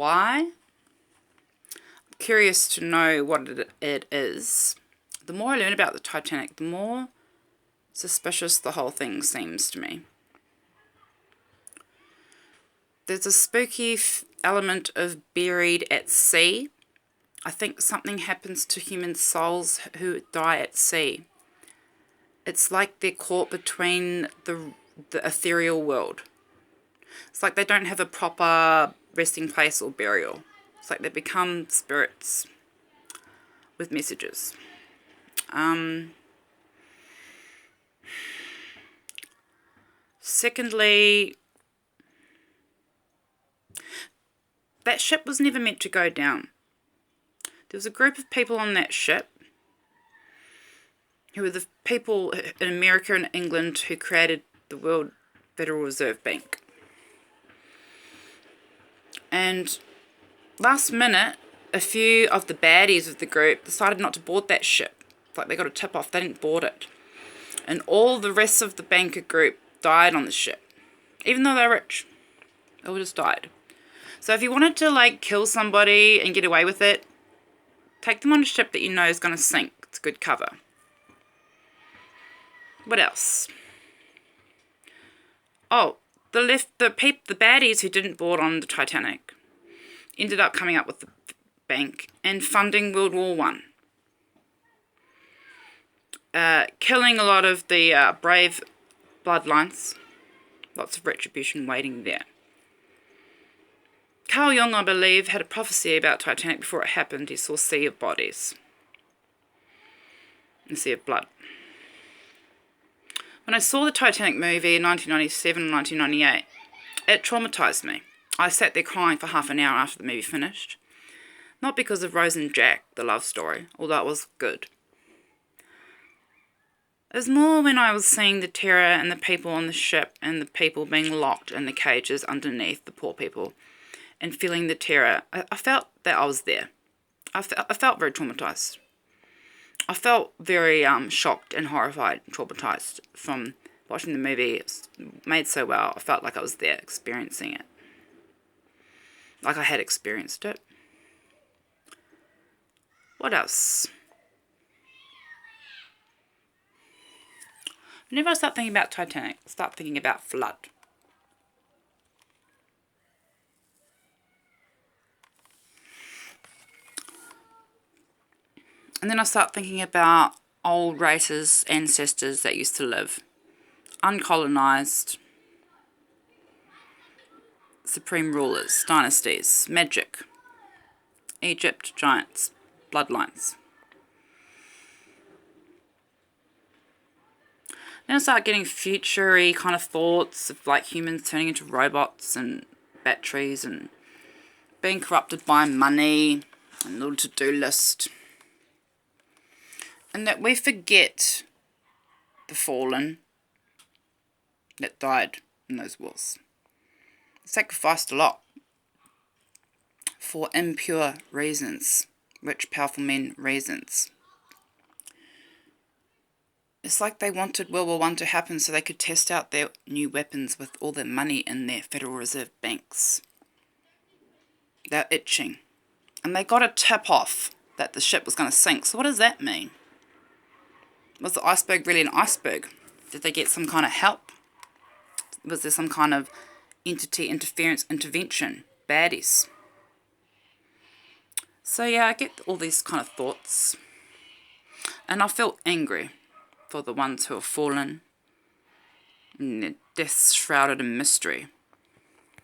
why. I'm curious to know what it is. The more I learn about the Titanic, the more suspicious the whole thing seems to me. There's a spooky element of buried at sea. I think something happens to human souls who die at sea. It's like they're caught between the ethereal world. It's like they don't have a proper resting place or burial. It's like they become spirits with messages. Secondly, that ship was never meant to go down. There was a group of people on that ship who were the people in America and England who created the World Federal Reserve Bank. And last minute, a few of the baddies of the group decided not to board that ship. It's like they got a tip off, they didn't board it. And all the rest of the banker group died on the ship. Even though they're rich. They all just died. So if you wanted to like kill somebody and get away with it, take them on a ship that you know is going to sink. It's good cover. What else? Oh, the baddies who didn't board on the Titanic ended up coming up with the bank and funding World War I. Killing a lot of the brave bloodlines. Lots of retribution waiting there. Carl Jung, I believe, had a prophecy about Titanic before it happened. He saw a sea of bodies. A sea of blood. When I saw the Titanic movie in 1997 and 1998, it traumatised me. I sat there crying for half an hour after the movie finished. Not because of Rose and Jack, the love story, although it was good. It was more when I was seeing the terror and the people on the ship and the people being locked in the cages underneath, the poor people, and feeling the terror. I felt that I was there. I felt very traumatised. I felt very shocked and horrified and traumatised from watching the movie. It's made so well. I felt like I was there experiencing it. Like I had experienced it. What else? Whenever I start thinking about Titanic, I start thinking about flood. And then I start thinking about old races, ancestors that used to live. Uncolonised. Supreme rulers, dynasties, magic. Egypt, giants, bloodlines. Then I start getting future-y kind of thoughts of like humans turning into robots and batteries and being corrupted by money and a little to-do list. And that we forget the fallen that died in those wars. Sacrificed a lot for impure reasons, rich, powerful men reasons. It's like they wanted World War I to happen so they could test out their new weapons with all their money in their Federal Reserve banks. They're itching. And they got a tip off that the ship was going to sink. So what does that mean? Was the iceberg really an iceberg? Did they get some kind of help? Was there some kind of entity, interference, intervention? Baddies. So yeah, I get all these kind of thoughts. And I feel angry for the ones who have fallen. And their deaths shrouded in mystery.